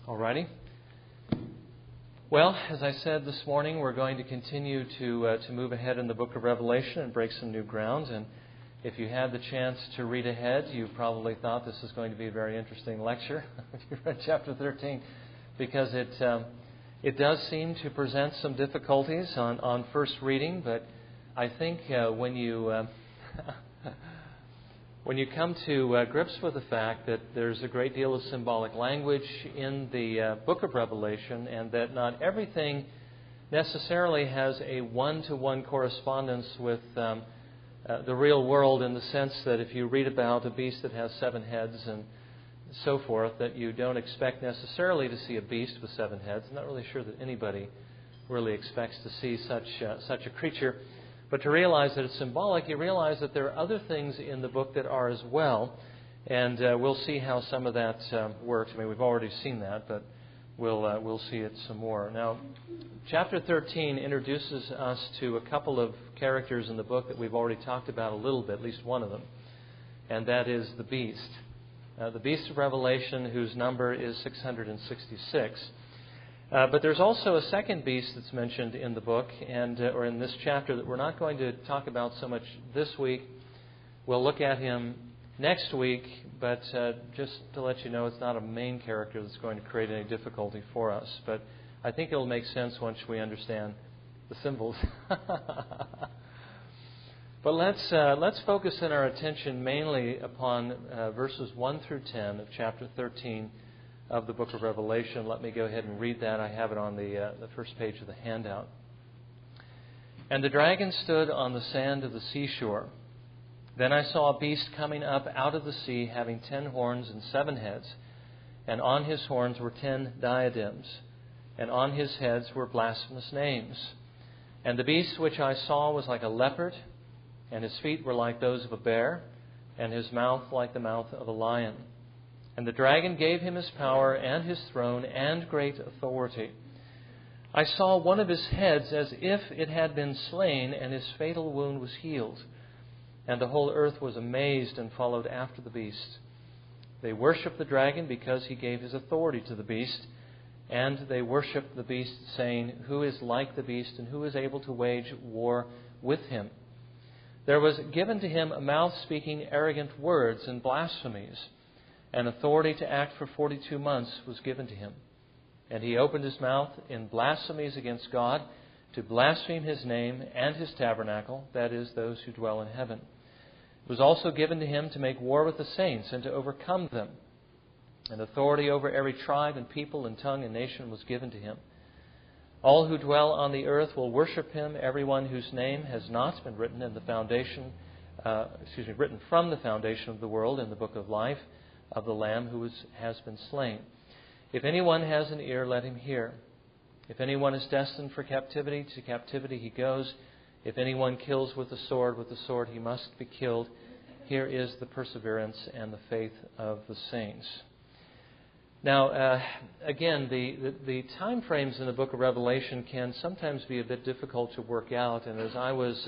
Alrighty. Well, as I said this morning, we're going to continue to move ahead in the book of Revelation and break some new ground. And if you had the chance to read ahead, you probably thought this is going to be a very interesting lecture. If you read chapter 13, because it does seem to present some difficulties on first reading. But I think when you come to grips with the fact that there's a great deal of symbolic language in the book of Revelation, and that not everything necessarily has a one-to-one correspondence with the real world, in the sense that if you read about a beast that has 7 heads and so forth, that you don't expect necessarily to see a beast with 7 heads. I'm not really sure that anybody really expects to see such a creature. But to realize that it's symbolic, you realize that there are other things in the book that are as well. And we'll see how some of that works. I mean, we've already seen that, but we'll see it some more. Now, chapter 13 introduces us to a couple of characters in the book that we've already talked about a little bit, at least one of them. And that is the beast. The beast of Revelation, whose number is 666. But there's also a second beast that's mentioned in the book, or in this chapter, that we're not going to talk about so much this week. We'll look at him next week, but just to let you know, it's not a main character that's going to create any difficulty for us. But I think it'll make sense once we understand the symbols. But let's focus in our attention mainly upon verses 1 through 10 of chapter 13 of the book of Revelation. Let me go ahead and read that. I have it on the first page of the handout. And the dragon stood on the sand of the seashore. Then I saw a beast coming up out of the sea, having 10 horns and 7 heads, and on his horns were 10 diadems, and on his heads were blasphemous names. And the beast which I saw was like a leopard, and his feet were like those of a bear, and his mouth like the mouth of a lion. And the dragon gave him his power and his throne and great authority. I saw one of his heads as if it had been slain, and his fatal wound was healed. And the whole earth was amazed and followed after the beast. They worshipped the dragon because he gave his authority to the beast. And they worshipped the beast, saying, "Who is like the beast, and who is able to wage war with him?" There was given to him a mouth speaking arrogant words and blasphemies. And authority to act for 42 months was given to him. And he opened his mouth in blasphemies against God, to blaspheme his name and his tabernacle, that is, those who dwell in heaven. It was also given to him to make war with the saints and to overcome them. And authority over every tribe and people and tongue and nation was given to him. All who dwell on the earth will worship him, everyone whose name has not been written in the written from the foundation of the world in the book of life of the Lamb who has been slain. If anyone has an ear, let him hear. If anyone is destined for captivity, to captivity he goes. If anyone kills with the sword he must be killed. Here is the perseverance and the faith of the saints. Now, again, the time frames in the book of Revelation can sometimes be a bit difficult to work out. And as I was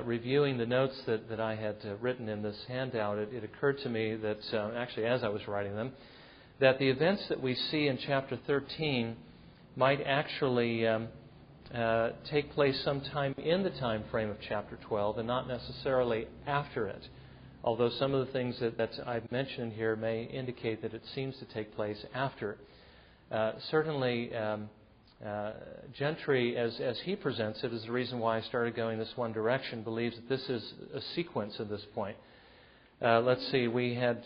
reviewing the notes that I had written in this handout, it occurred to me that, actually as I was writing them, that the events that we see in chapter 13 might actually take place sometime in the time frame of chapter 12 and not necessarily after it. Although some of the things that I've mentioned here may indicate that it seems to take place after. Certainly, Gentry, as he presents it, is the reason why I started going this one direction, believes that this is a sequence at this point. Let's see, we had,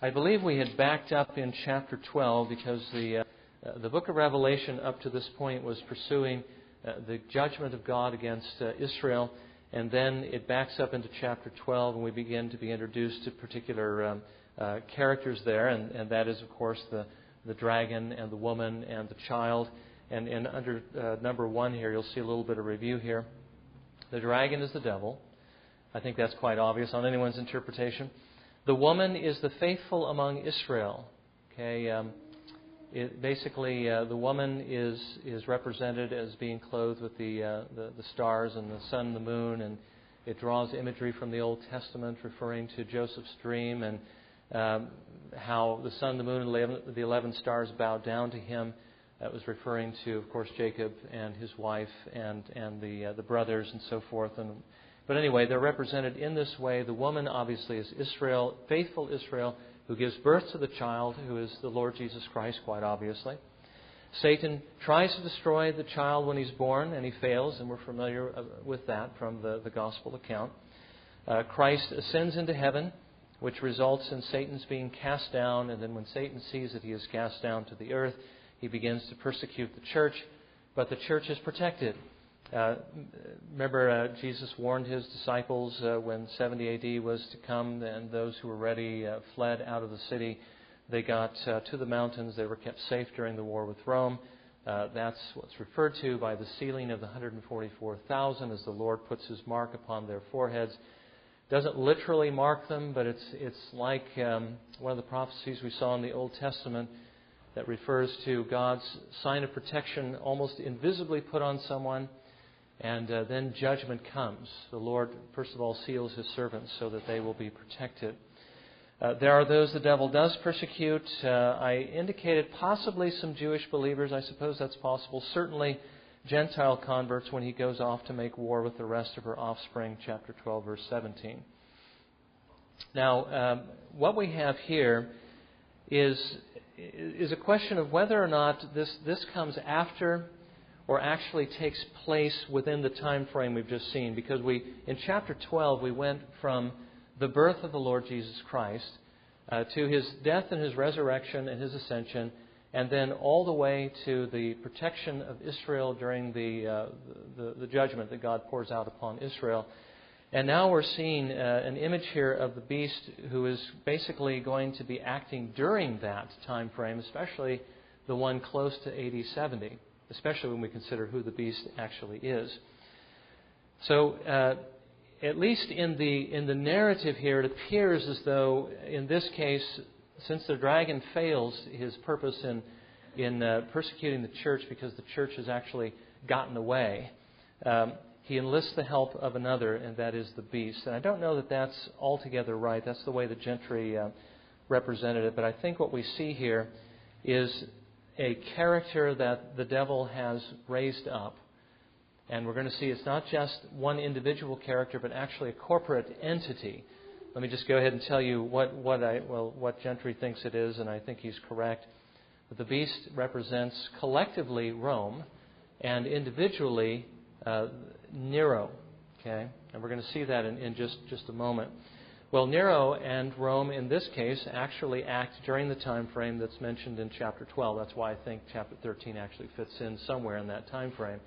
I believe we had backed up in chapter 12 because the book of Revelation up to this point was pursuing the judgment of God against Israel, and then it backs up into chapter 12 and we begin to be introduced to particular characters there, and that is, of course, the dragon and the woman and the child. And under number 1 here, you'll see a little bit of review here. The dragon is the devil. I think that's quite obvious on anyone's interpretation. The woman is the faithful among Israel. Okay, basically, the woman is represented as being clothed with the stars and the sun and the moon, and it draws imagery from the Old Testament referring to Joseph's dream and how the sun, the moon, and the 11 stars bowed down to him. That was referring to, of course, Jacob and his wife and the brothers and so forth. But anyway, they're represented in this way. The woman, obviously, is Israel, faithful Israel, who gives birth to the child, who is the Lord Jesus Christ, quite obviously. Satan tries to destroy the child when he's born, and he fails, and we're familiar with that from the gospel account. Christ ascends into heaven, which results in Satan's being cast down, and then when Satan sees that he is cast down to the earth, he begins to persecute the church, but the church is protected. Remember, Jesus warned his disciples when 70 A.D. was to come, and those who were ready fled out of the city. They got to the mountains. They were kept safe during the war with Rome. That's what's referred to by the sealing of the 144,000 as the Lord puts his mark upon their foreheads. Doesn't literally mark them, but it's like one of the prophecies we saw in the Old Testament that refers to God's sign of protection almost invisibly put on someone, and then judgment comes. The Lord, first of all, seals his servants so that they will be protected. There are those the devil does persecute. I indicated possibly some Jewish believers. I suppose that's possible. Certainly Gentile converts when he goes off to make war with the rest of her offspring, chapter 12, verse 17. Now, what we have here is a question of whether or not this comes after or actually takes place within the time frame we've just seen. Because in chapter 12, we went from the birth of the Lord Jesus Christ to his death and his resurrection and his ascension, and then all the way to the protection of Israel during the judgment that God pours out upon Israel. And now we're seeing an image here of the beast who is basically going to be acting during that time frame, especially the one close to AD 70, especially when we consider who the beast actually is. So, at least in the narrative here, it appears as though, in this case, since the dragon fails his purpose in persecuting the church because the church has actually gotten away, he enlists the help of another, and that is the beast. And I don't know that that's altogether right. That's the way the Gentry represented it. But I think what we see here is a character that the devil has raised up. And we're going to see it's not just one individual character, but actually a corporate entity. Let me just go ahead and tell you what Gentry thinks it is, and I think he's correct. But the beast represents collectively Rome and individually Nero. Okay? And we're going to see that in just a moment. Well, Nero and Rome in this case actually act during the time frame that's mentioned in chapter 12. That's why I think chapter 13 actually fits in somewhere in that time frame.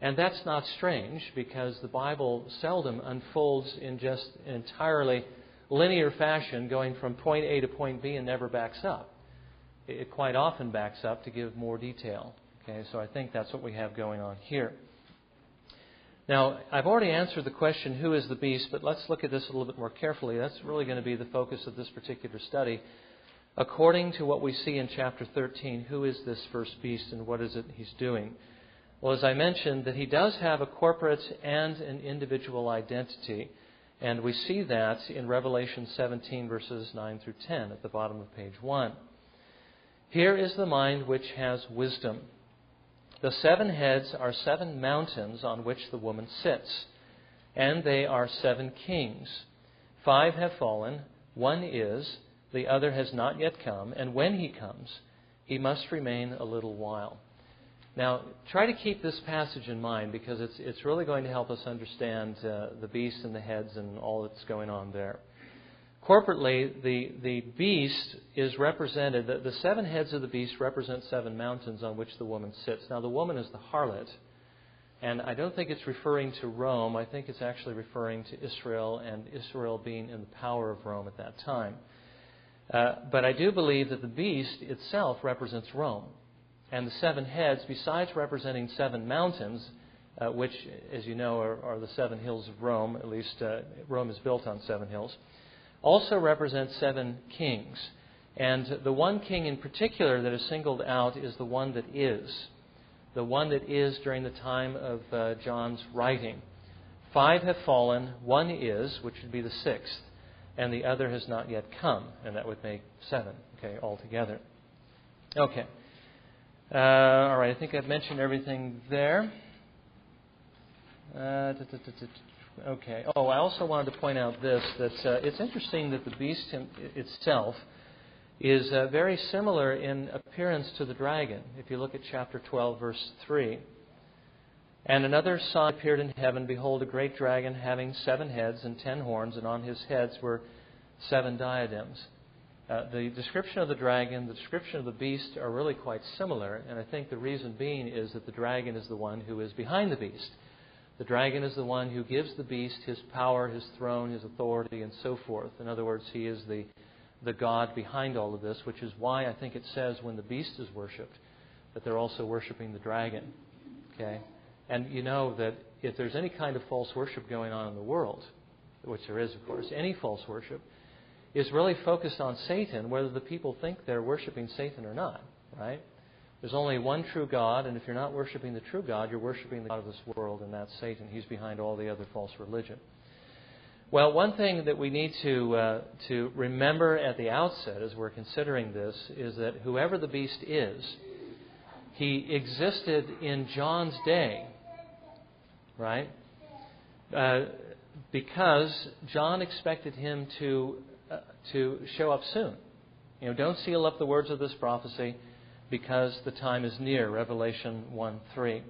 And that's not strange, because the Bible seldom unfolds in just an entirely linear fashion, going from point A to point B and never backs up. It quite often backs up to give more detail. Okay, so I think that's what we have going on here. Now, I've already answered the question, who is the beast? But let's look at this a little bit more carefully. That's really going to be the focus of this particular study. According to what we see in chapter 13, who is this first beast and what is it he's doing? Well, as I mentioned, that he does have a corporate and an individual identity. And we see that in Revelation 17, verses 9 through 10, at the bottom of page 1. Here is the mind which has wisdom. The 7 heads are 7 mountains on which the woman sits, and they are 7 kings. 5 have fallen, 1 is, the other has not yet come, and when he comes, he must remain a little while. Now, try to keep this passage in mind, because it's really going to help us understand the beast and the heads and all that's going on there. Corporately, the beast is represented, the 7 heads of the beast represent 7 mountains on which the woman sits. Now, the woman is the harlot, and I don't think it's referring to Rome. I think it's actually referring to Israel, and Israel being in the power of Rome at that time. But I do believe that the beast itself represents Rome. And the 7 heads, besides representing 7 mountains, which, as you know, are the 7 hills of Rome, at least Rome is built on 7 hills, also represent 7 kings. And the one king in particular that is singled out is the one that is. The one that is during the time of John's writing. 5 have fallen, 1 is, which would be the 6th. and the other has not yet come, and that would make 7, okay, altogether. Okay. All right, I think I've mentioned everything there. Okay. Oh, I also wanted to point out this, that it's interesting that the beast itself is very similar in appearance to the dragon. If you look at chapter 12, verse 3. And another sign appeared in heaven. Behold, a great dragon having 7 heads and 10 horns, and on his heads were 7 diadems. The description of the dragon, the description of the beast are really quite similar, and I think the reason being is that the dragon is the one who is behind the beast. The dragon is the one who gives the beast his power, his throne, his authority, and so forth. In other words, he is the God behind all of this, which is why I think it says when the beast is worshipped that they're also worshiping the dragon. Okay? And you know that if there's any kind of false worship going on in the world, which there is, of course, any false worship is really focused on Satan, whether the people think they're worshiping Satan or not, right? There's only one true God, and if you're not worshiping the true God, you're worshiping the God of this world, and that's Satan. He's behind all the other false religion. Well, one thing that we need to remember at the outset as we're considering this is that whoever the beast is, he existed in John's day, right? Because John expected him to show up soon. You know, don't seal up the words of this prophecy because the time is near, Revelation 1:3.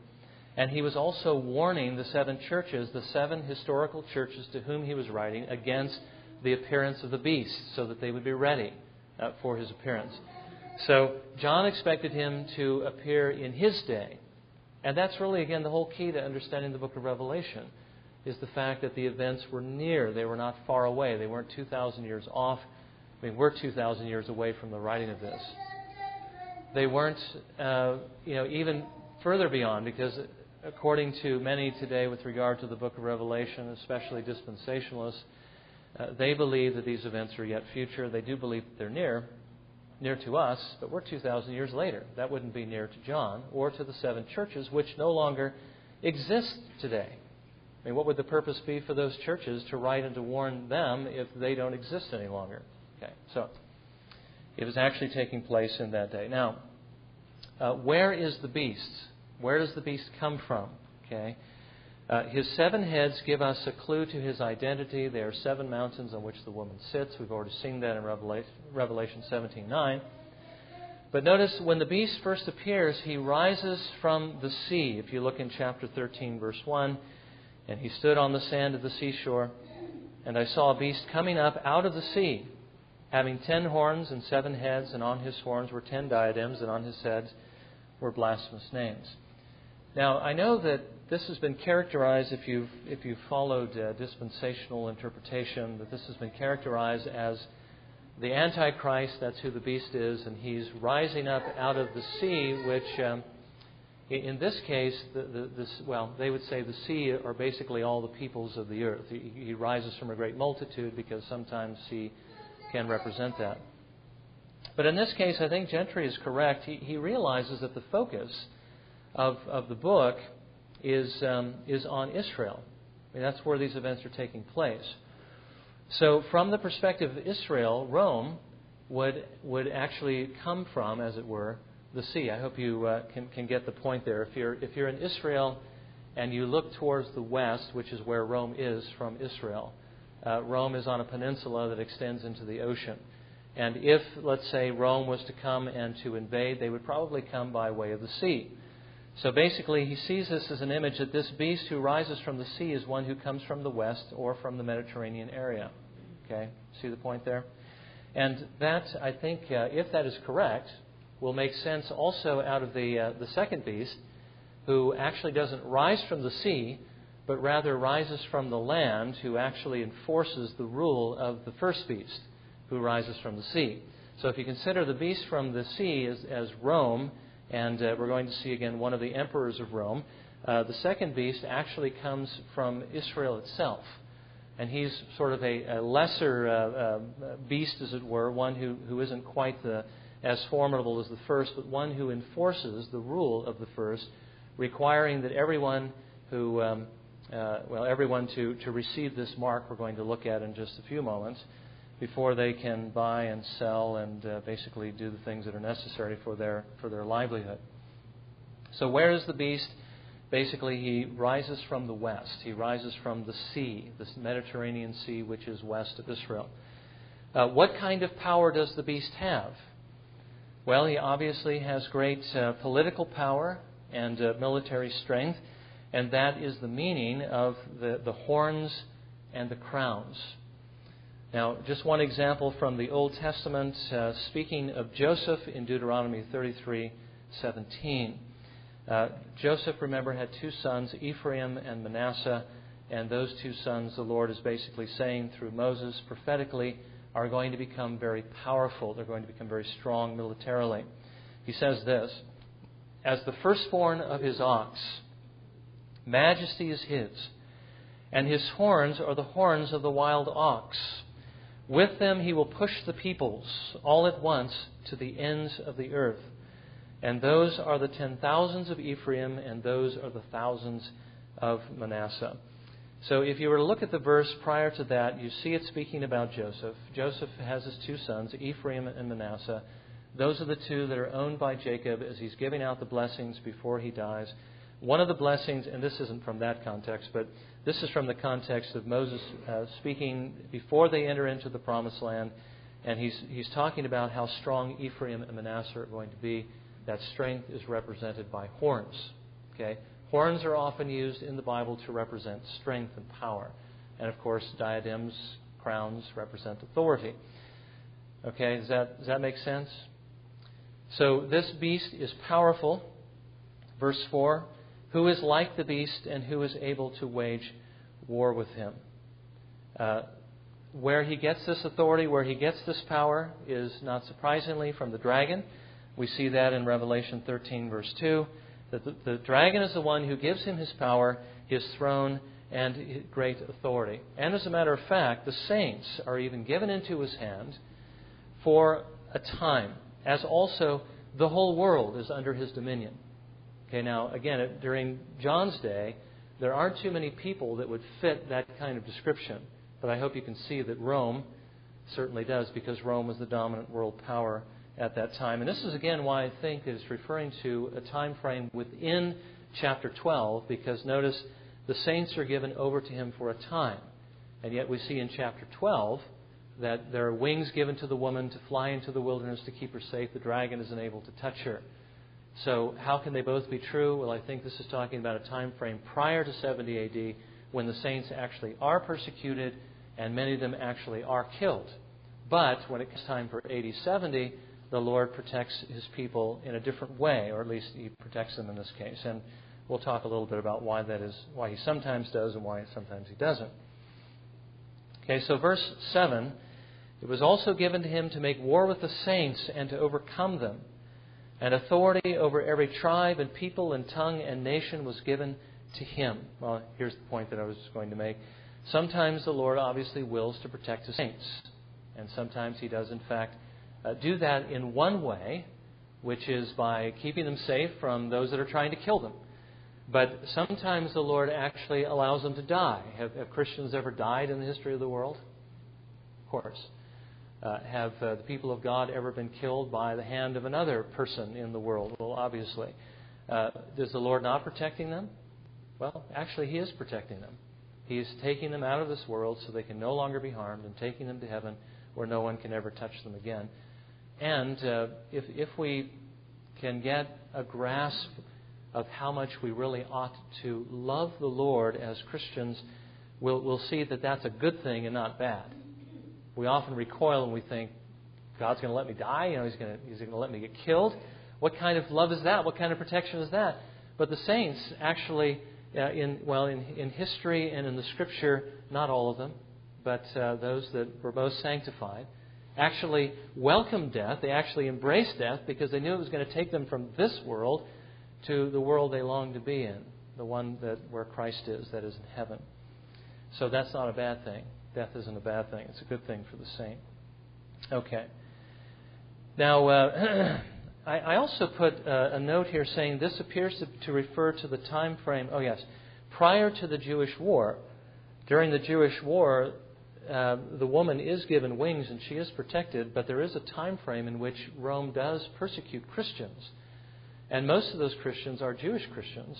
And he was also warning the 7 churches, the 7 historical churches to whom he was writing, against the appearance of the beast, so that they would be ready for his appearance. So John expected him to appear in his day. And that's really, again, the whole key to understanding the book of Revelation, is the fact that the events were near. They were not far away. They weren't 2,000 years off. I mean, we're 2,000 years away from the writing of this. They weren't, even further beyond, because according to many today with regard to the book of Revelation, especially dispensationalists, they believe that these events are yet future. They do believe that they're near to us, but we're 2,000 years later. That wouldn't be near to John or to the 7 churches, which no longer exist today. I mean, what would the purpose be for those churches to write and to warn them if they don't exist any longer? Okay, so it was actually taking place in that day. Now, where is the beast? Where does the beast come from? Okay, his 7 heads give us a clue to his identity. They are 7 mountains on which the woman sits. We've already seen that in Revelation 17:9. But notice when the beast first appears, he rises from the sea. If you look in chapter 13, verse 1, and he stood on the sand of the seashore, and I saw a beast coming up out of the sea, having 10 horns and 7 heads, and on his horns were 10 diadems, and on his heads were blasphemous names. Now, I know that this has been characterized, if you've followed dispensational interpretation, that this has been characterized as the Antichrist. That's who the beast is, and he's rising up out of the sea, which in this case, they would say the sea are basically all the peoples of the earth. He rises from a great multitude because sometimes he can represent that. But in this case, I think Gentry is correct. He realizes that the focus of the book is on Israel. I mean, that's where these events are taking place. So from the perspective of Israel, Rome would actually come from, as it were, the sea. I hope you can get the point there. If you're in Israel and you look towards the west, which is where Rome is from Israel, Rome is on a peninsula that extends into the ocean. And if, let's say, Rome was to come and to invade, they would probably come by way of the sea. So basically, he sees this as an image that this beast who rises from the sea is one who comes from the west or from the Mediterranean area. Okay? See the point there? And that, I think, if that is correct, will make sense also out of the second beast, who actually doesn't rise from the sea, but rather rises from the land, who actually enforces the rule of the first beast, who rises from the sea. So if you consider the beast from the sea as Rome, and we're going to see again one of the emperors of Rome, the second beast actually comes from Israel itself. And he's sort of a lesser beast, as it were, one who isn't quite as formidable as the first, but one who enforces the rule of the first, requiring that everyone to receive this mark we're going to look at in just a few moments, before they can buy and sell and basically do the things that are necessary for their livelihood. So where is the beast? Basically, he rises from the west. He rises from the sea, this Mediterranean Sea, which is west of Israel. What kind of power does the beast have? Well, he obviously has great political power and military strength, and that is the meaning of the horns and the crowns. Now, just one example from the Old Testament, speaking of Joseph in Deuteronomy 33:17. Joseph, remember, had two sons, Ephraim and Manasseh, and those two sons, the Lord is basically saying through Moses prophetically, are going to become very powerful. They're going to become very strong militarily. He says this, "As the firstborn of his ox, majesty is his, and his horns are the horns of the wild ox. With them he will push the peoples all at once to the ends of the earth. And those are the 10,000s of Ephraim, and those are the thousands of Manasseh." So if you were to look at the verse prior to that, you see it speaking about Joseph. Joseph has his two sons, Ephraim and Manasseh. Those are the two that are owned by Jacob as he's giving out the blessings before he dies. One of the blessings, and this isn't from that context, but this is from the context of Moses speaking before they enter into the Promised Land. And he's talking about how strong Ephraim and Manasseh are going to be. That strength is represented by horns. Okay? Horns are often used in the Bible to represent strength and power. And of course, diadems, crowns represent authority. Okay, does that make sense? So this beast is powerful. Verse 4, "Who is like the beast and who is able to wage war with him?" Where he gets this authority, where he gets this power is not surprisingly from the dragon. We see that in Revelation 13, verse 2, that the dragon is the one who gives him his power, his throne, and great authority. And as a matter of fact, the saints are even given into his hand for a time, as also the whole world is under his dominion. Okay, now, again, during John's day, there aren't too many people that would fit that kind of description. But I hope you can see that Rome certainly does, because Rome was the dominant world power at that time. And this is, again, why I think it's referring to a time frame within chapter 12, because notice the saints are given over to him for a time. And yet we see in chapter 12 that there are wings given to the woman to fly into the wilderness to keep her safe. The dragon isn't able to touch her. So how can they both be true? Well, I think this is talking about a time frame prior to 70 A.D. when the saints actually are persecuted and many of them actually are killed. But when it comes time for AD 70, the Lord protects his people in a different way, or at least he protects them in this case. And we'll talk a little bit about why that is, why he sometimes does and why sometimes he doesn't. Okay, so verse 7, "It was also given to him to make war with the saints and to overcome them. And authority over every tribe and people and tongue and nation was given to him." Well, here's the point that I was going to make. Sometimes the Lord obviously wills to protect his saints. And sometimes he does, in fact, do that in one way, which is by keeping them safe from those that are trying to kill them. But sometimes the Lord actually allows them to die. Have Christians ever died in the history of the world? Of course. Have the people of God ever been killed by the hand of another person in the world? Well, obviously. Is the Lord not protecting them? Well, actually, he is protecting them. He is taking them out of this world so they can no longer be harmed and taking them to heaven where no one can ever touch them again. And if we can get a grasp of how much we really ought to love the Lord as Christians, we'll see that that's a good thing and not bad. We often recoil and we think, God's going to let me die? He's going to let me get killed? What kind of love is that? What kind of protection is that? But the saints actually, in history and in the Scripture, not all of them, but those that were most sanctified, actually welcomed death. They actually embraced death because they knew it was going to take them from this world to the world they longed to be in, the one where Christ is, that is in heaven. So that's not a bad thing. Death isn't a bad thing. It's a good thing for the saint. Okay. Now, I also put a note here saying this appears to refer to the time frame, prior to the Jewish war. During the Jewish war, the woman is given wings and she is protected, but there is a time frame in which Rome does persecute Christians. And most of those Christians are Jewish Christians.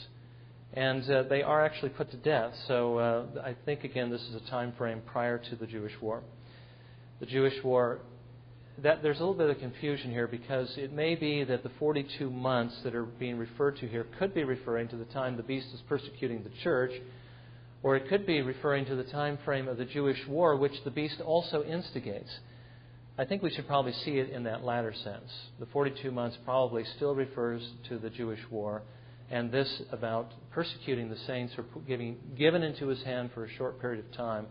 And they are actually put to death. So I think, again, this is a time frame prior to the Jewish War. The Jewish War, there's a little bit of confusion here because it may be that the 42 months that are being referred to here could be referring to the time the beast is persecuting the church, or it could be referring to the time frame of the Jewish War, which the beast also instigates. I think we should probably see it in that latter sense. The 42 months probably still refers to the Jewish War, and this about persecuting the saints or given into his hand for a short period of time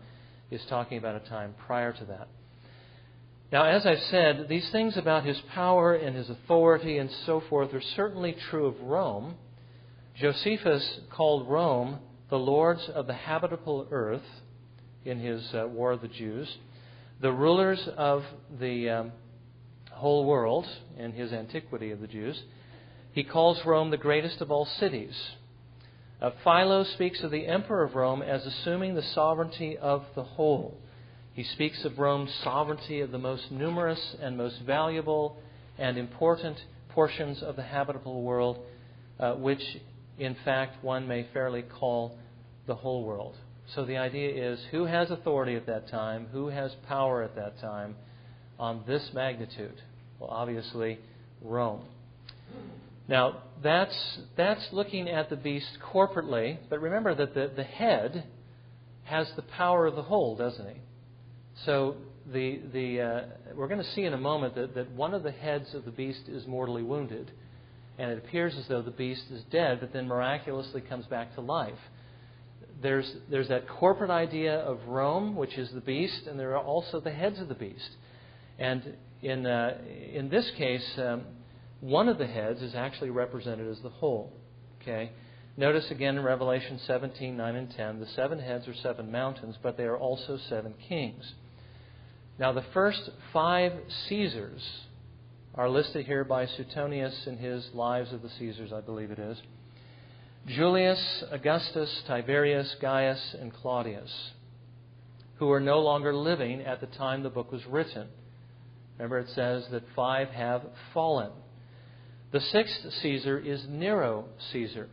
is talking about a time prior to that. Now, as I've said, these things about his power and his authority and so forth are certainly true of Rome. Josephus called Rome the lords of the habitable earth in his War of the Jews, the rulers of the whole world in his Antiquity of the Jews. He calls Rome the greatest of all cities. Philo speaks of the emperor of Rome as assuming the sovereignty of the whole. He speaks of Rome's sovereignty of the most numerous and most valuable and important portions of the habitable world, which, in fact, one may fairly call the whole world. So the idea is, who has authority at that time? Who has power at that time on this magnitude? Well, obviously, Rome. Now, that's looking at the beast corporately, but remember that the head has the power of the whole, doesn't he? So we're going to see in a moment that one of the heads of the beast is mortally wounded, and it appears as though the beast is dead, but then miraculously comes back to life. There's that corporate idea of Rome, which is the beast, and there are also the heads of the beast. And in this case, one of the heads is actually represented as the whole. Okay? Notice again in Revelation 17, 9 and 10, the 7 heads are 7 mountains, but they are also 7 kings. Now, the first 5 Caesars are listed here by Suetonius in his Lives of the Caesars, I believe it is. Julius, Augustus, Tiberius, Gaius, and Claudius, who are no longer living at the time the book was written. Remember, it says that 5 have fallen. The 6th Caesar is Nero Caesar.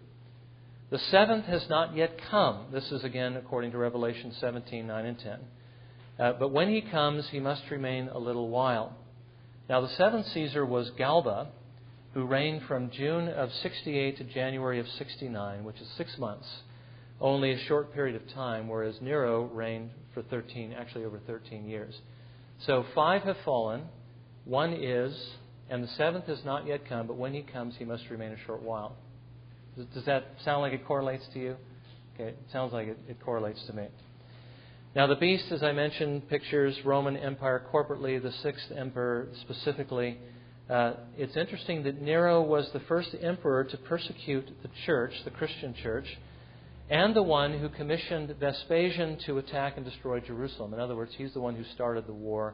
The 7th has not yet come. This is again according to Revelation 17, 9 and 10. But when he comes, he must remain a little while. Now, the 7th Caesar was Galba, who reigned from June of 68 to January of 69, which is 6 months, only a short period of time, whereas Nero reigned for over 13 years. So 5 have fallen, 1 is, and the 7th has not yet come, but when he comes, he must remain a short while. Does that sound like it correlates to you? Okay, it sounds like it correlates to me. Now, the beast, as I mentioned, pictures Roman Empire corporately, the 6th emperor specifically. It's interesting that Nero was the first emperor to persecute the church, the Christian church, and the one who commissioned Vespasian to attack and destroy Jerusalem. In other words, he's the one who started the war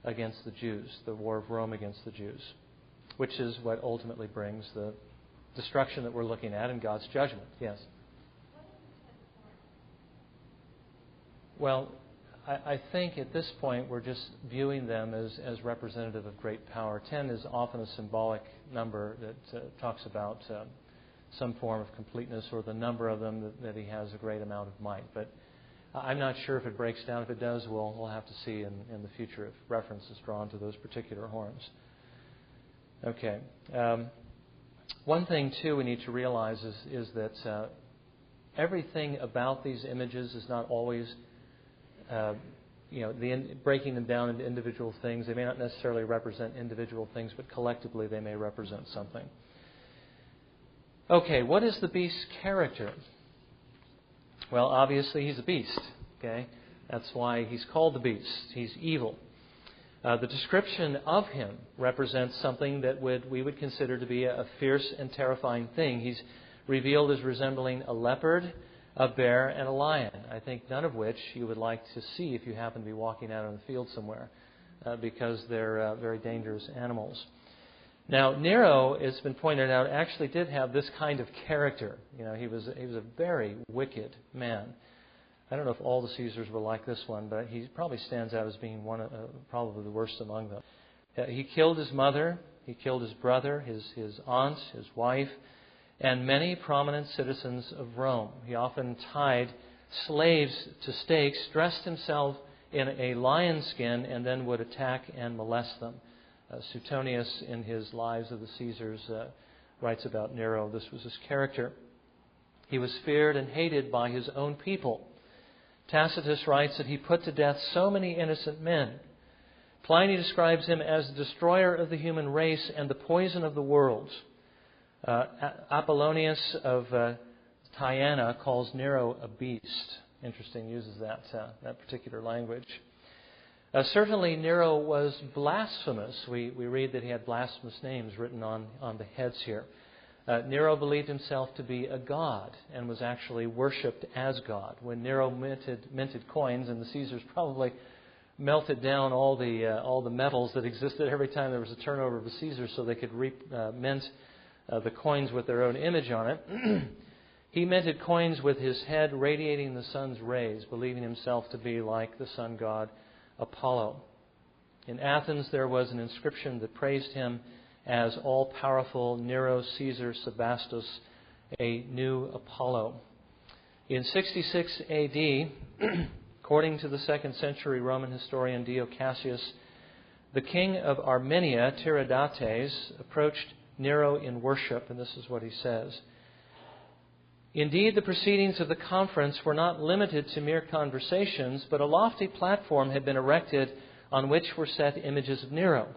against the Jews, the war of Rome against the Jews, which is what ultimately brings the destruction that we're looking at in God's judgment. Yes? Well, I think at this point we're just viewing them as representative of great power. 10 is often a symbolic number that talks about some form of completeness or the number of them that he has a great amount of might. But I'm not sure if it breaks down. If it does, we'll have to see in the future if reference is drawn to those particular horns. Okay. One thing, too, we need to realize is that everything about these images is not always breaking them down into individual things. They may not necessarily represent individual things, but collectively they may represent something. Okay, what is the beast's character? Well, obviously he's a beast. Okay, that's why he's called the beast. He's evil. The description of him represents something that we would consider to be a fierce and terrifying thing. He's revealed as resembling a leopard, a bear, and a lion. I think none of which you would like to see if you happen to be walking out on the field somewhere, because they're very dangerous animals. Now, Nero, it's been pointed out, actually did have this kind of character. He was a very wicked man. I don't know if all the Caesars were like this one, but he probably stands out as being probably the worst among them. He killed his mother, he killed his brother, his aunt, his wife, and many prominent citizens of Rome. He often tied slaves to stakes, dressed himself in a lion's skin, and then would attack and molest them. Suetonius, in his Lives of the Caesars, writes about Nero. This was his character. He was feared and hated by his own people. Tacitus writes that he put to death so many innocent men. Pliny describes him as the destroyer of the human race and the poison of the world. Apollonius of Tyana calls Nero a beast. Interesting, uses that particular language. Certainly Nero was blasphemous. We read that he had blasphemous names written on the heads here. Nero believed himself to be a god and was actually worshipped as God. When Nero minted coins, and the Caesars probably melted down all the metals that existed every time there was a turnover of a Caesar so they could mint the coins with their own image on it. He minted coins with his head radiating the sun's rays, believing himself to be like the sun god Apollo. In Athens, there was an inscription that praised him as all-powerful Nero Caesar Sebastos, a new Apollo. In 66 A.D., according to the 2nd century Roman historian Dio Cassius, the king of Armenia, Tiridates, approached Nero in worship, and this is what he says. Indeed, the proceedings of the conference were not limited to mere conversations, but a lofty platform had been erected on which were set images of Nero.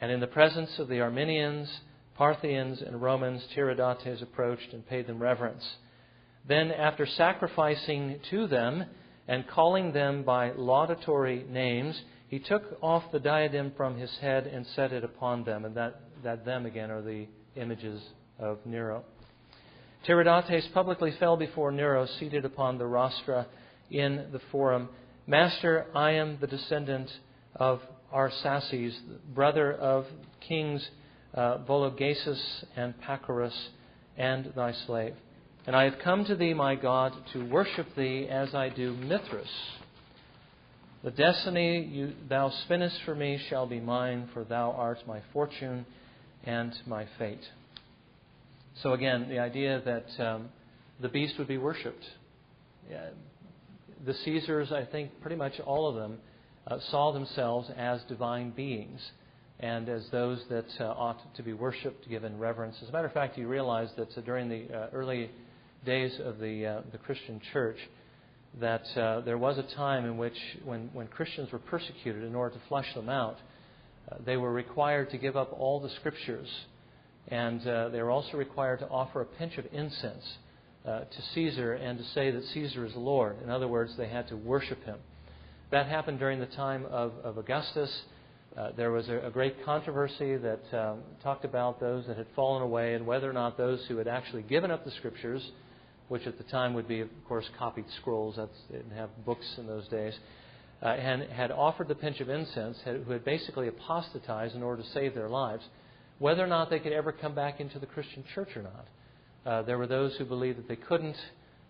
And in the presence of the Armenians, Parthians, and Romans, Tiridates approached and paid them reverence. Then, after sacrificing to them and calling them by laudatory names, he took off the diadem from his head and set it upon them. And that them, again, are the images of Nero. Tiridates publicly fell before Nero, seated upon the rostra in the forum. Master, I am the descendant of Arsaces, brother of kings Vologases and Pacorus, and thy slave. And I have come to thee, my God, to worship thee as I do Mithras. The destiny thou spinnest for me shall be mine, for thou art my fortune and my fate. So again, the idea that the beast would be worshipped. The Caesars, I think pretty much all of them, saw themselves as divine beings and as those that ought to be worshipped, given reverence. As a matter of fact, you realize that during the early days of the Christian church, that there was a time in which when Christians were persecuted, in order to flush them out, they were required to give up all the scriptures. And they were also required to offer a pinch of incense to Caesar and to say that Caesar is Lord. In other words, they had to worship him. That happened during the time of Augustus. There was a great controversy that talked about those that had fallen away and whether or not those who had actually given up the scriptures, which at the time would be, of course, copied scrolls. They didn't have books in those days. And had offered the pinch of incense, who had basically apostatized in order to save their lives, whether or not they could ever come back into the Christian church or not. There were those who believed that they couldn't,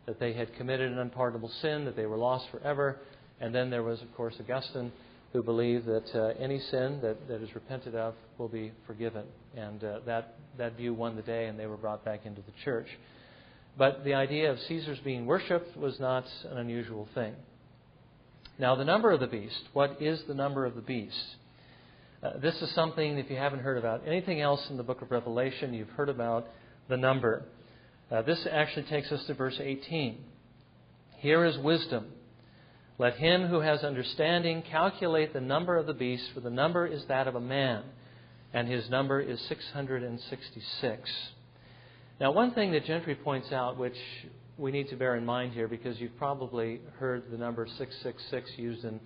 that they had committed an unpardonable sin, that they were lost forever. And then there was, of course, Augustine, who believed that any sin that is repented of will be forgiven. And that view won the day, and they were brought back into the church. But the idea of Caesars being worshipped was not an unusual thing. Now, the number of the beast. What is the number of the beast? This is something, if you haven't heard about anything else in the book of Revelation, you've heard about the number. This actually takes us to verse 18. Here is wisdom. Let him who has understanding calculate the number of the beast, for the number is that of a man, and his number is 666. Now, one thing that Gentry points out, which we need to bear in mind here, because you've probably heard the number 666 used in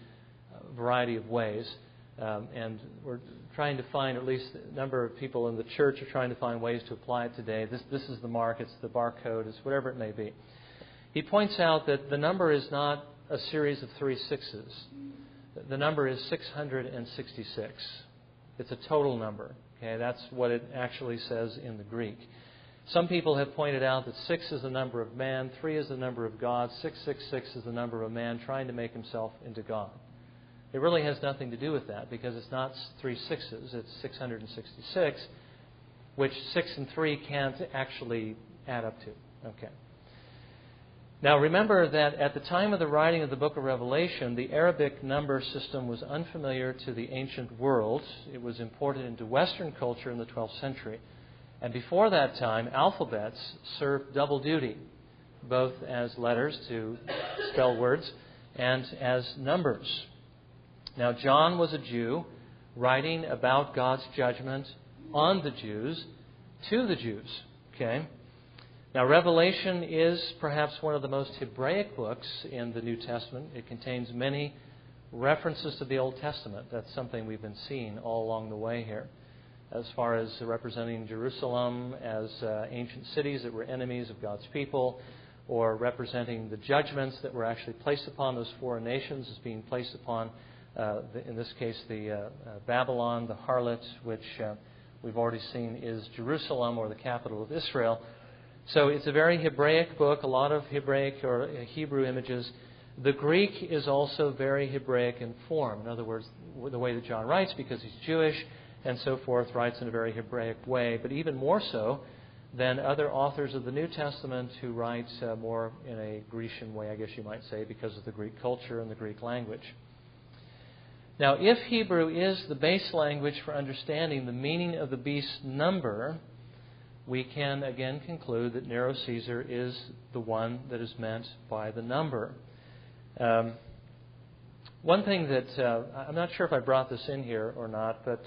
a variety of ways, and we're trying to find, at least a number of people in the church are trying to find ways to apply it today. This is the mark, it's the barcode, it's whatever it may be. He points out that the number is not a series of 3 sixes. The number is 666. It's a total number. Okay, that's what it actually says in the Greek. Some people have pointed out that 6 is the number of man, 3 is the number of God, 666 is the number of man trying to make himself into God. It really has nothing to do with that because it's not 3 sixes, it's 666, which 6 and 3 can't actually add up to. Okay. Now remember that at the time of the writing of the book of Revelation, the Arabic number system was unfamiliar to the ancient world. It was imported into Western culture in the 12th century. And before that time, alphabets served double duty, both as letters to spell words and as numbers. Now John was a Jew writing about God's judgment on the Jews to the Jews. Okay? Now, Revelation is perhaps one of the most Hebraic books in the New Testament. It contains many references to the Old Testament. That's something we've been seeing all along the way here, as far as representing Jerusalem as ancient cities that were enemies of God's people, or representing the judgments that were actually placed upon those foreign nations as being placed upon, in this case, the Babylon, the harlot, which we've already seen is Jerusalem, or the capital of Israel. So it's a very Hebraic book, a lot of Hebraic or Hebrew images. The Greek is also very Hebraic in form. In other words, the way that John writes, because he's Jewish and so forth, writes in a very Hebraic way, but even more so than other authors of the New Testament who write more in a Grecian way, I guess you might say, because of the Greek culture and the Greek language. Now, if Hebrew is the base language for understanding the meaning of the beast's number, we can again conclude that Nero Caesar is the one that is meant by the number. One thing that, I'm not sure if I brought this in here or not, but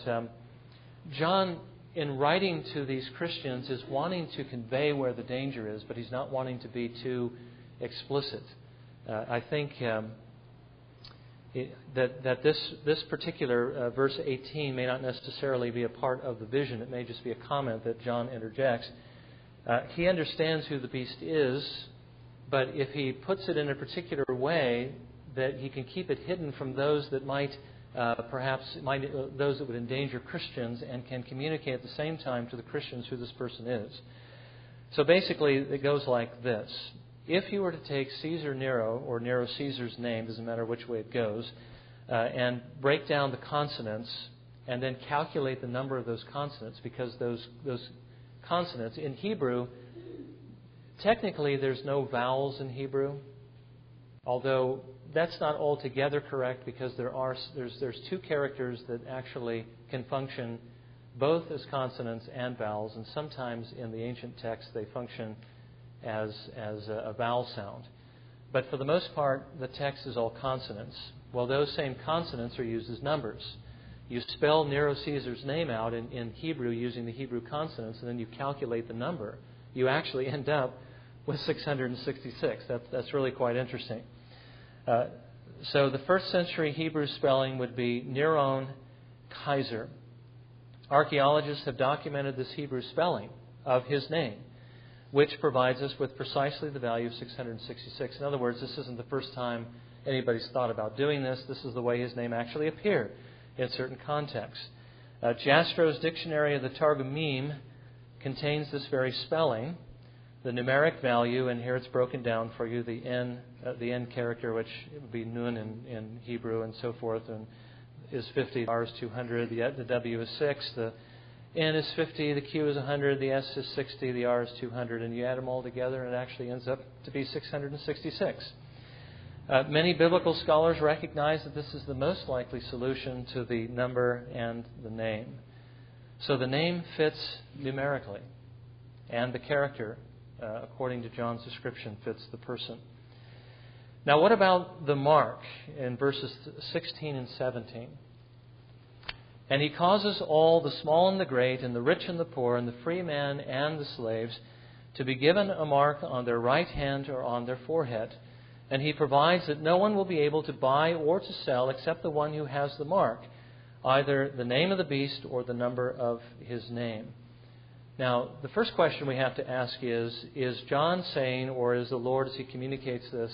John, in writing to these Christians, is wanting to convey where the danger is, but he's not wanting to be too explicit. I think that this particular verse 18 may not necessarily be a part of the vision. It may just be a comment that John interjects. He understands who the beast is, but if he puts it in a particular way, that he can keep it hidden from those that those that would endanger Christians, and can communicate at the same time to the Christians who this person is. So basically, it goes like this. If you were to take Caesar Nero, or Nero Caesar's name, doesn't matter which way it goes, and break down the consonants, and then calculate the number of those consonants, because those consonants in Hebrew, technically there's no vowels in Hebrew, although that's not altogether correct, because there's 2 characters that actually can function both as consonants and vowels, and sometimes in the ancient text they function as a vowel sound. But for the most part, the text is all consonants. Well, those same consonants are used as numbers. You spell Nero Caesar's name out in Hebrew using the Hebrew consonants, and then you calculate the number. You actually end up with 666. That's really quite interesting. So the first century Hebrew spelling would be Neron Kaiser. Archaeologists have documented this Hebrew spelling of his name, which provides us with precisely the value of 666. In other words, this isn't the first time anybody's thought about doing this. This is the way his name actually appeared in certain contexts. Jastro's Dictionary of the Targumim contains this very spelling, the numeric value, and here it's broken down for you, the N character, which would be nun in Hebrew and so forth, and is 50, the R is 200, the W is 6, the N is 50, the Q is 100, the S is 60, the R is 200, and you add them all together and it actually ends up to be 666. Many biblical scholars recognize that this is the most likely solution to the number and the name. So the name fits numerically, and the character, according to John's description, fits the person. Now, what about the mark in verses 16 and 17? And he causes all, the small and the great, and the rich and the poor, and the free man and the slaves, to be given a mark on their right hand or on their forehead. And he provides that no one will be able to buy or to sell except the one who has the mark, either the name of the beast or the number of his name. Now, the first question we have to ask is John saying, or is the Lord, as he communicates this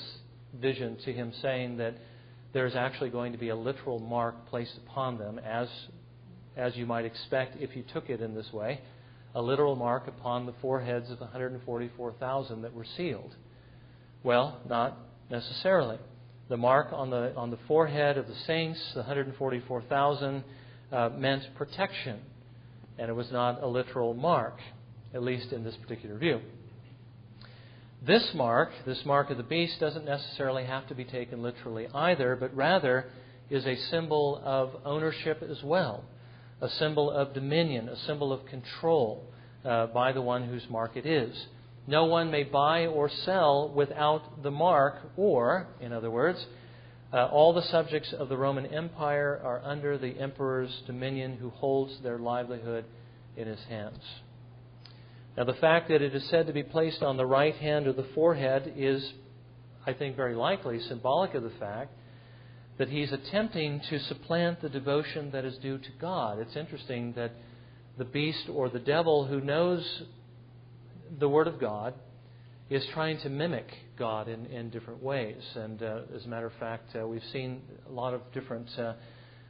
vision to him, saying that there is actually going to be a literal mark placed upon them, as you might expect if you took it in this way, a literal mark upon the foreheads of the 144,000 that were sealed? Well, not necessarily. The mark on the forehead of the saints, the 144,000, meant protection, and it was not a literal mark, at least in this particular view. This mark of the beast, doesn't necessarily have to be taken literally either, but rather is a symbol of ownership as well, a symbol of dominion, a symbol of control by the one whose mark it is. No one may buy or sell without the mark, or, in other words, all the subjects of the Roman Empire are under the emperor's dominion, who holds their livelihood in his hands. Now, the fact that it is said to be placed on the right hand or the forehead is, I think, very likely symbolic of the fact that he's attempting to supplant the devotion that is due to God. It's interesting that the beast or the devil, who knows the Word of God, is trying to mimic God in different ways. And as a matter of fact, we've seen a lot of different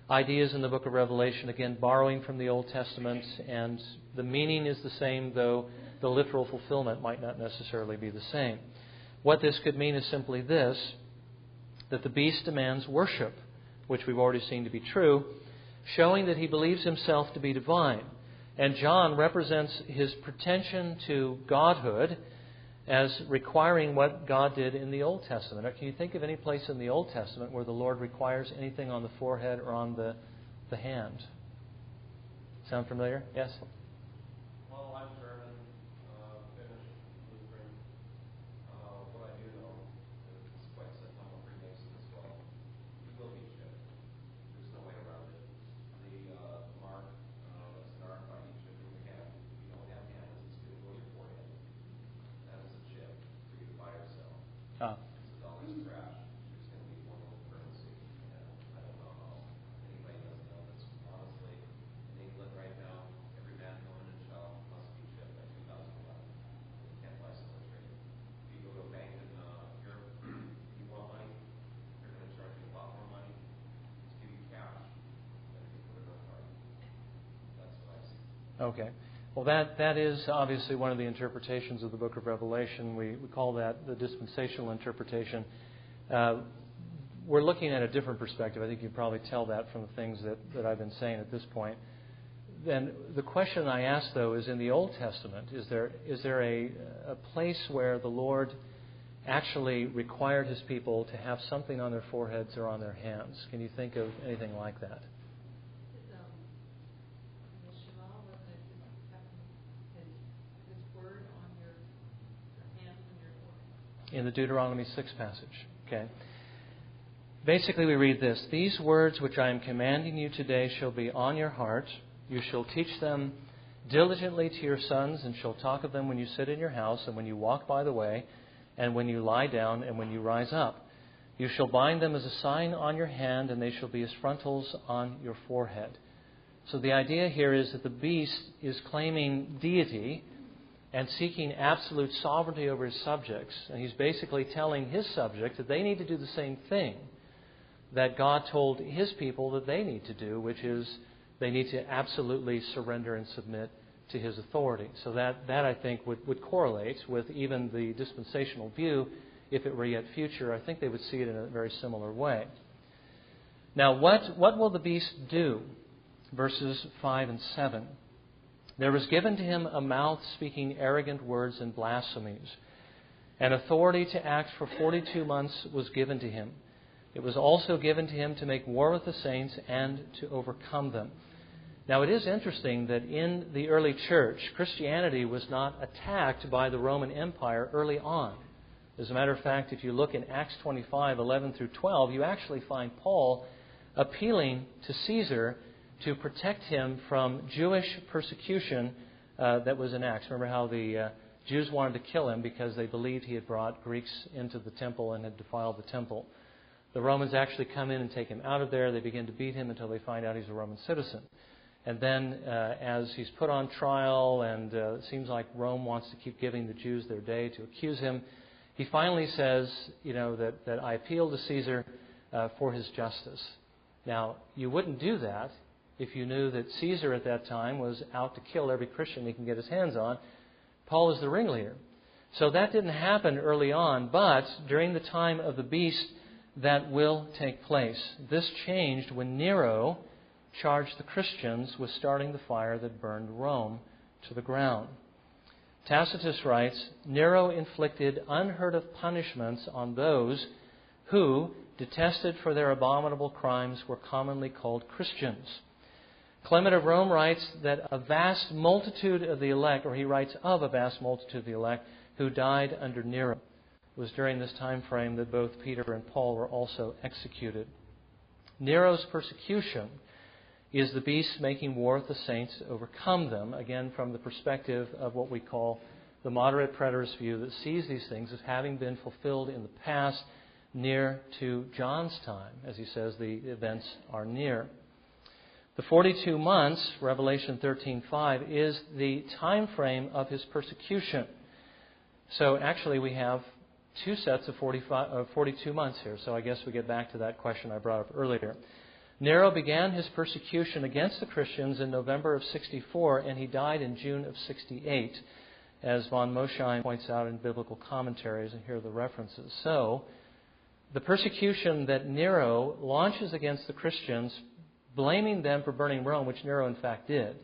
ideas in the book of Revelation, again, borrowing from the Old Testament, and the meaning is the same, though the literal fulfillment might not necessarily be the same. What this could mean is simply this, that the beast demands worship, which we've already seen to be true, showing that he believes himself to be divine. And John represents his pretension to godhood as requiring what God did in the Old Testament. Or can you think of any place in the Old Testament where the Lord requires anything on the forehead or on the hand? Sound familiar? Yes? Well, I'm German, Finnish, Lutheran. What I do know is quite simple. I'm a Freemason as well. You will be chipped. There's no way around it. The mark that's an arc on each of your hand. If you don't have hands, it's going to go to your forehead. That is a chip for you to buy or sell. This is all this trash. There's going to be one little currency. And I don't know how anybody doesn't know this. Honestly, in England right now, every man, woman, and child must be chipped by 2011. You can't buy, sell, or trade. If you go to a bank in Europe, if you want money, they're going to charge you a lot more money to give you cash than if you put it on a card. That's what I see. Okay. Well, that is obviously one of the interpretations of the book of Revelation. We call that the dispensational interpretation. We're looking at a different perspective. I think you can probably tell that from the things that I've been saying at this point. Then the question I ask, though, is in the Old Testament, is there a place where the Lord actually required His people to have something on their foreheads or on their hands? Can you think of anything like that? In the Deuteronomy 6 passage. Okay. Basically, we read this: "These words which I am commanding you today shall be on your heart. You shall teach them diligently to your sons, and shall talk of them when you sit in your house, and when you walk by the way, and when you lie down, and when you rise up. You shall bind them as a sign on your hand, and they shall be as frontals on your forehead." So the idea here is that the beast is claiming deity and seeking absolute sovereignty over his subjects. And he's basically telling his subjects that they need to do the same thing that God told His people that they need to do, which is they need to absolutely surrender and submit to His authority. So that I think would correlate with even the dispensational view. If it were yet future, I think they would see it in a very similar way. Now, what will the beast do? Verses 5 and 7. "There was given to him a mouth speaking arrogant words and blasphemies. And authority to act for 42 months was given to him. It was also given to him to make war with the saints and to overcome them." Now, it is interesting that in the early church, Christianity was not attacked by the Roman Empire early on. As a matter of fact, if you look in Acts 25, 11 through 12, you actually find Paul appealing to Caesar to protect him from Jewish persecution that was in Acts. Remember how the Jews wanted to kill him because they believed he had brought Greeks into the temple and had defiled the temple. The Romans actually come in and take him out of there. They begin to beat him until they find out he's a Roman citizen. And then as he's put on trial and it seems like Rome wants to keep giving the Jews their day to accuse him, he finally says, that I appeal to Caesar for his justice. Now, you wouldn't do that if you knew that Caesar at that time was out to kill every Christian he can get his hands on, Paul is the ringleader. So that didn't happen early on, but during the time of the beast, that will take place. This changed when Nero charged the Christians with starting the fire that burned Rome to the ground. Tacitus writes, Nero inflicted unheard of punishments on those who, detested for their abominable crimes, were commonly called Christians. Clement of Rome writes that a vast multitude of the elect, or he writes of a vast multitude of the elect, who died under Nero. It was during this time frame that both Peter and Paul were also executed. Nero's persecution is the beast making war with the saints to overcome them, again from the perspective of what we call the moderate preterist view that sees these things as having been fulfilled in the past near to John's time. As he says, the events are near. The 42 months, Revelation 13:5, is the time frame of his persecution. So actually we have two sets of 42 months here. So I guess we get back to that question I brought up earlier. Nero began his persecution against the Christians in November of 64, and he died in June of 68, as von Mosheim points out in biblical commentaries, and here are the references. So the persecution that Nero launches against the Christians, blaming them for burning Rome, which Nero in fact did,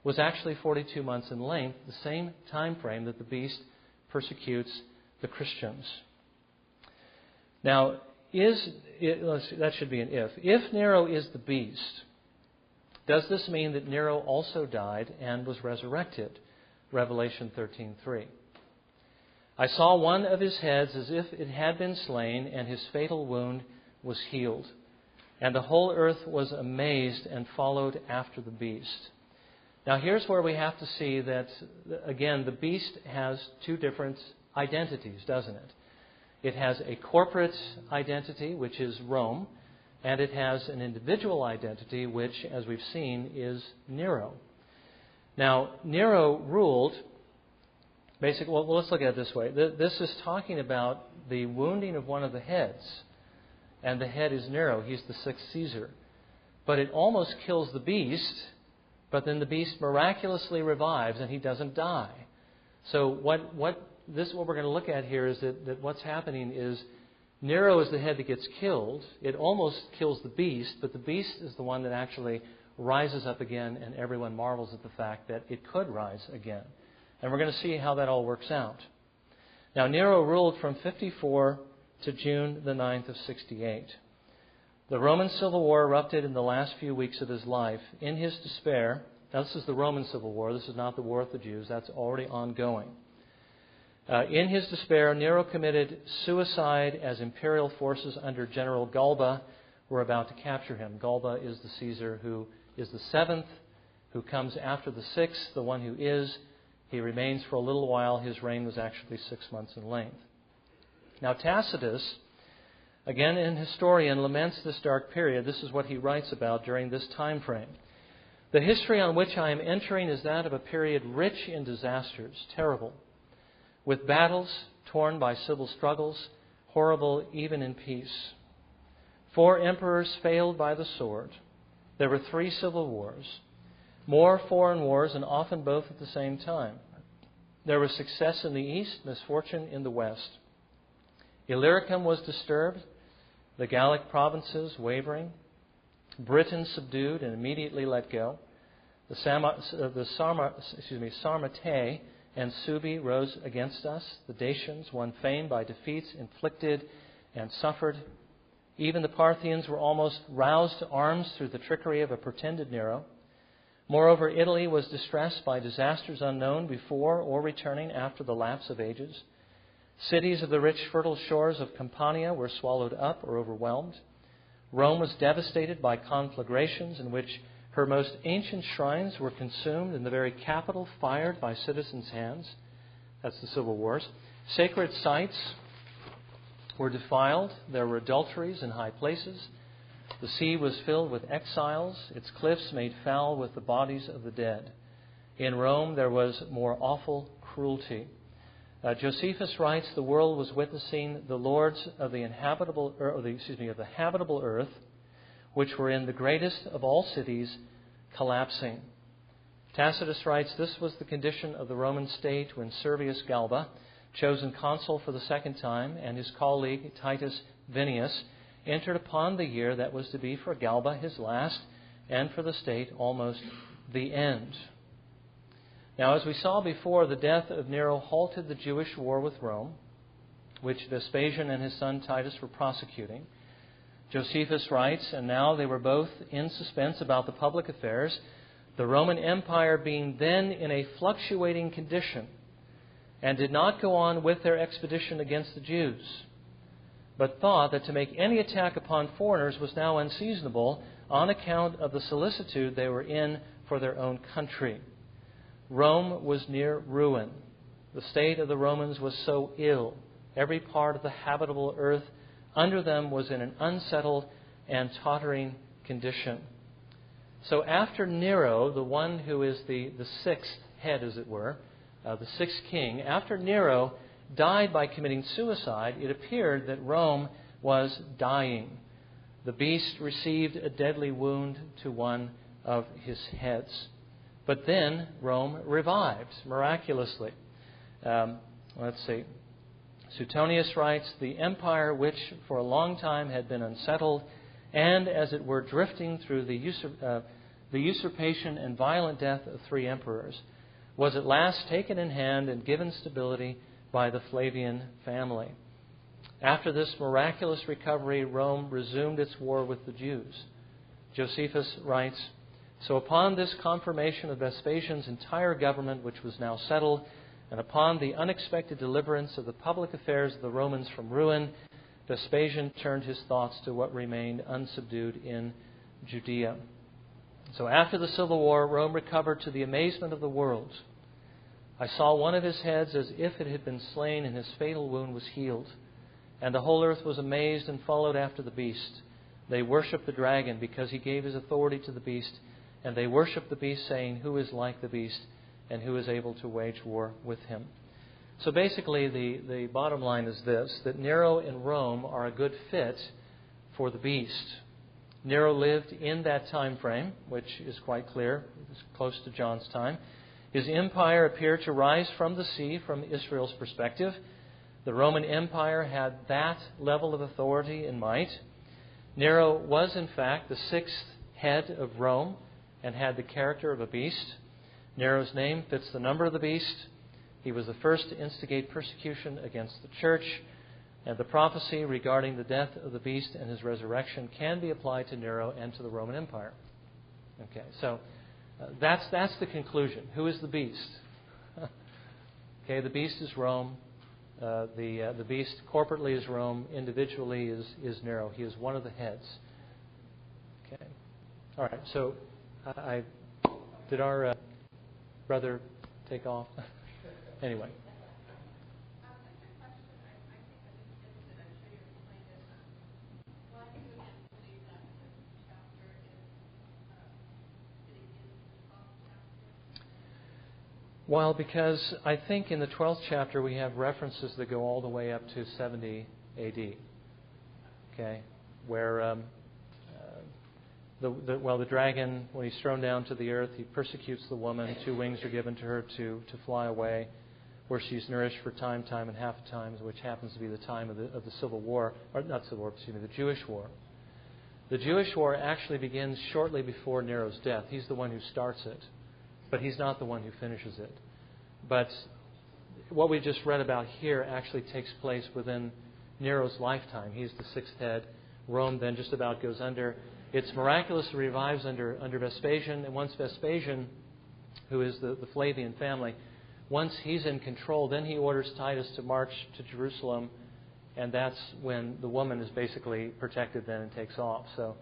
was actually 42 months in length, the same time frame that the beast persecutes the Christians. Now, that should be an if. If Nero is the beast, does this mean that Nero also died and was resurrected? Revelation 13:3. I saw one of his heads as if it had been slain, and his fatal wound was healed. And the whole earth was amazed and followed after the beast. Now here's where we have to see that, again, the beast has two different identities, doesn't it? It has a corporate identity, which is Rome, and it has an individual identity, which, as we've seen, is Nero. Now, Nero ruled, basically, well, let's look at it this way. This is talking about the wounding of one of the heads, and the head is Nero. He's the sixth Caesar. But it almost kills the beast, but then the beast miraculously revives, and he doesn't die. So what we're going to look at here is that what's happening is Nero is the head that gets killed. It almost kills the beast, but the beast is the one that actually rises up again, and everyone marvels at the fact that it could rise again. And we're going to see how that all works out. Now, Nero ruled from 54 to June the 9th of 68. The Roman Civil War erupted in the last few weeks of his life. In his despair, now this is the Roman Civil War, this is not the War with the Jews, that's already ongoing. In his despair, Nero committed suicide as imperial forces under General Galba were about to capture him. Galba is the Caesar who is the seventh, who comes after the sixth, the one who is. He remains for a little while. His reign was actually 6 months in length. Now Tacitus, again an historian, laments this dark period. This is what he writes about during this time frame. The history on which I am entering is that of a period rich in disasters, terrible, with battles torn by civil struggles, horrible even in peace. 4 emperors failed by the sword. There were 3 civil wars, more foreign wars, and often both at the same time. There was success in the east, misfortune in the west. Illyricum was disturbed, the Gallic provinces wavering, Britain subdued and immediately let go. The Sarmatae and Suebi rose against us. The Dacians won fame by defeats inflicted and suffered. Even the Parthians were almost roused to arms through the trickery of a pretended Nero. Moreover, Italy was distressed by disasters unknown before or returning after the lapse of ages. Cities of the rich, fertile shores of Campania were swallowed up or overwhelmed. Rome was devastated by conflagrations in which her most ancient shrines were consumed and the very capital fired by citizens' hands. That's the civil wars. Sacred sites were defiled. There were adulteries in high places. The sea was filled with exiles, its cliffs made foul with the bodies of the dead. In Rome there was more awful cruelty. Josephus writes, the world was witnessing the lords of the habitable earth, which were in the greatest of all cities, collapsing. Tacitus writes, "This was the condition of the Roman state when Servius Galba, chosen consul for the second time, and his colleague Titus Vinius entered upon the year that was to be for Galba his last, and for the state almost the end." Now, as we saw before, the death of Nero halted the Jewish war with Rome, which Vespasian and his son Titus were prosecuting. Josephus writes, "And now they were both in suspense about the public affairs, the Roman Empire being then in a fluctuating condition, and did not go on with their expedition against the Jews, but thought that to make any attack upon foreigners was now unseasonable on account of the solicitude they were in for their own country. Rome was near ruin. The state of the Romans was so ill. Every part of the habitable earth under them was in an unsettled and tottering condition." So after Nero, the one who is the sixth head, as it were, the sixth king, after Nero died by committing suicide, it appeared that Rome was dying. The beast received a deadly wound to one of his heads. But then Rome revived miraculously. Let's see. Suetonius writes, "The empire which for a long time had been unsettled and, as it were, drifting through the usurpation and violent death of three emperors, was at last taken in hand and given stability by the Flavian family." After this miraculous recovery, Rome resumed its war with the Jews. Josephus writes, "So upon this confirmation of Vespasian's entire government, which was now settled, and upon the unexpected deliverance of the public affairs of the Romans from ruin, Vespasian turned his thoughts to what remained unsubdued in Judea." So after the civil war, Rome recovered to the amazement of the world. "I saw one of his heads as if it had been slain, and his fatal wound was healed. And the whole earth was amazed and followed after the beast. They worshipped the dragon because he gave his authority to the beast, and they worshipped the beast, saying, 'Who is like the beast, and who is able to wage war with him?'" So basically, the bottom line is this, that Nero and Rome are a good fit for the beast. Nero lived in that time frame, which is quite clear. It's close to John's time. His empire appeared to rise from the sea from Israel's perspective. The Roman Empire had that level of authority and might. Nero was, in fact, the sixth head of Rome and had the character of a beast. Nero's name fits the number of the beast. He was the first to instigate persecution against the church. And the prophecy regarding the death of the beast and his resurrection can be applied to Nero and to the Roman Empire. Okay, so that's the conclusion. Who is the beast? Okay, the beast is Rome. The beast corporately is Rome. Individually is Nero. He is one of the heads. Okay, all right. So, did our brother take off? Anyway. Well, because I think in the 12th chapter we have references that go all the way up to 70 A.D. Okay, where the dragon, when he's thrown down to the earth, he persecutes the woman. 2 wings are given to her to fly away, where she's nourished for time and half a time, which happens to be the time of the Civil War, or not Civil War, excuse me, the Jewish War. The Jewish War actually begins shortly before Nero's death. He's the one who starts it, but he's not the one who finishes it. But what we just read about here actually takes place within Nero's lifetime. He's the sixth head. Rome then just about goes under. It's miraculously revives under Vespasian, and once Vespasian, who is the Flavian family, once he's in control, then he orders Titus to march to Jerusalem, and that's when the woman is basically protected then and takes off. So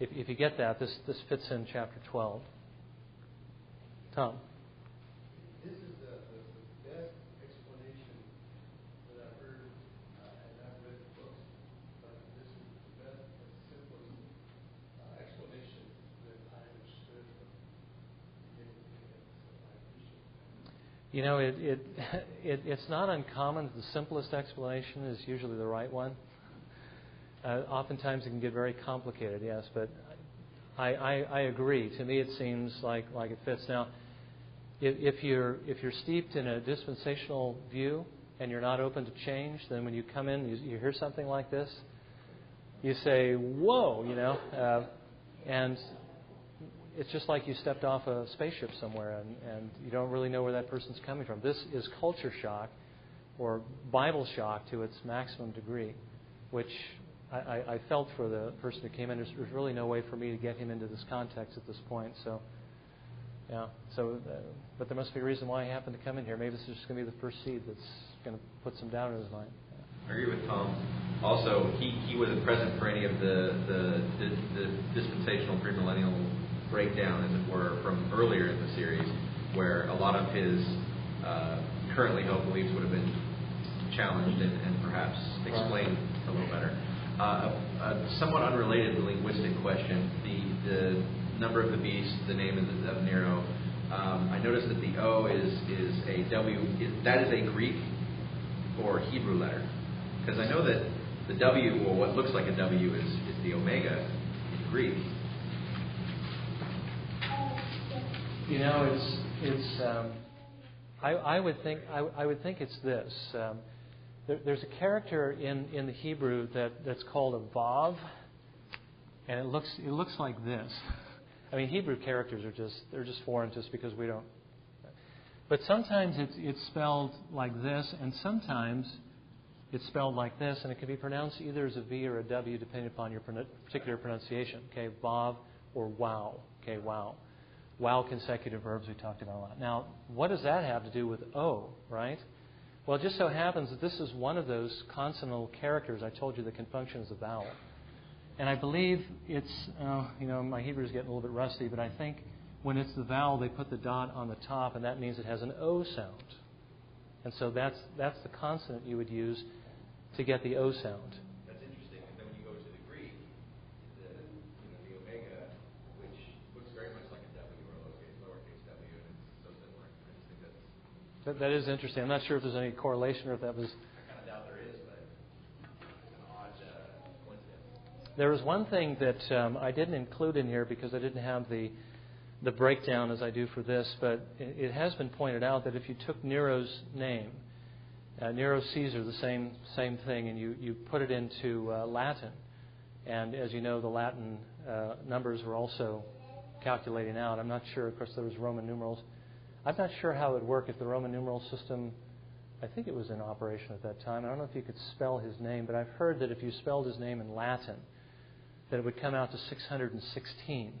if you get that, this fits in chapter 12. Tom? This is the best explanation that I've heard, and I've read books, but this is the best, simplest explanation that I understood from beginning to end. So I appreciate that. You know, it's not uncommon. The simplest explanation is usually the right one. Oftentimes it can get very complicated, yes, but I agree. To me, it seems like it fits. Now, if you're steeped in a dispensational view and you're not open to change, then when you come in, you hear something like this, you say, "Whoa!" And it's just like you stepped off a spaceship somewhere, and you don't really know where that person's coming from. This is culture shock or Bible shock to its maximum degree, which I felt for the person who came in. There's really no way for me to get him into this context at this point. So, yeah. So, but there must be a reason why he happened to come in here. Maybe this is just going to be the first seed that's going to put some doubt in his mind. I agree with Tom. Also, he wasn't present for any of the dispensational premillennial breakdown, as it were, from earlier in the series, where a lot of his currently held beliefs would have been challenged and perhaps explained a little better. A somewhat unrelated linguistic question: the number of the beast, the name of Nero. I noticed that the O is a W. That is a Greek or Hebrew letter, because I know that the W, or what looks like a W, is the Omega in Greek. I would think it's this. There's a character in the Hebrew that's called a vav, and it looks like this. I mean, Hebrew characters are just foreign to us because we don't. But sometimes it's spelled like this, and sometimes it's spelled like this, and it can be pronounced either as a V or a W depending upon your particular pronunciation. Okay, vav or wow. Okay, wow. Wow consecutive verbs we talked about a lot. Now, what does that have to do with O, right? Well, it just so happens that this is one of those consonantal characters I told you that can function as a vowel. And I believe it's, my Hebrew is getting a little bit rusty, but I think when it's the vowel, they put the dot on the top, and that means it has an O sound. And so that's the consonant you would use to get the O sound. That's interesting. And then when you go to the Greek, the Omega, which looks very much like a W or a lowercase w, and it's so similar. I just think that's... That is interesting. I'm not sure if there's any correlation or if that was... I kind of doubt there is, but it's an odd coincidence. There was one thing that I didn't include in here because I didn't have the breakdown as I do for this, but it has been pointed out that if you took Nero's name, Nero Caesar, the same thing, and you put it into Latin, and as you know, the Latin numbers were also calculating out. I'm not sure, of course, there was Roman numerals. I'm not sure how it would work if the Roman numeral system, I think it was in operation at that time. I don't know if you could spell his name, but I've heard that if you spelled his name in Latin, that it would come out to 616.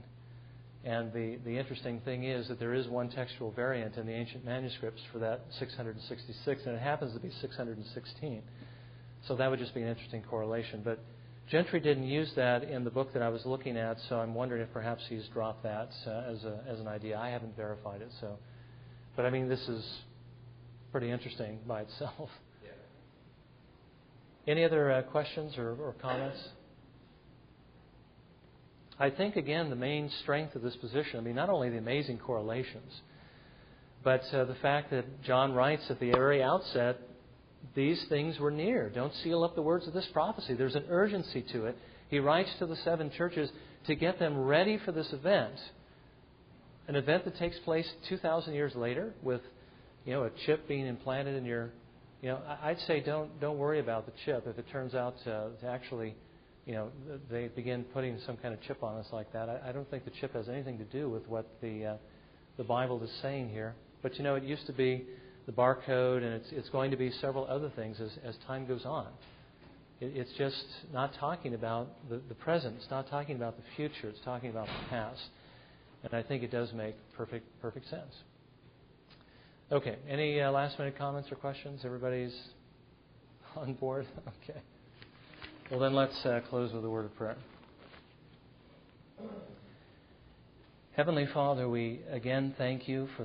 And the interesting thing is that there is one textual variant in the ancient manuscripts for that 666, and it happens to be 616. So that would just be an interesting correlation. But Gentry didn't use that in the book that I was looking at, so I'm wondering if perhaps he's dropped that as an idea. I haven't verified it, so. But I mean, this is pretty interesting by itself. Yeah. Any other questions or comments? I think, again, the main strength of this position, I mean, not only the amazing correlations, but the fact that John writes at the very outset, these things were near. Don't seal up the words of this prophecy. There's an urgency to it. He writes to the 7 churches to get them ready for this event, an event that takes place 2,000 years later with, a chip being implanted in your, I'd say don't worry about the chip if it turns out to actually, they begin putting some kind of chip on us like that. I don't think the chip has anything to do with what the Bible is saying here. But it used to be the barcode, and it's going to be several other things as time goes on. It's just not talking about the present. It's not talking about the future. It's talking about the past. And I think it does make perfect sense. Okay. Any last-minute comments or questions? Everybody's on board? Okay. Well, then let's close with a word of prayer. Heavenly Father, we again thank you for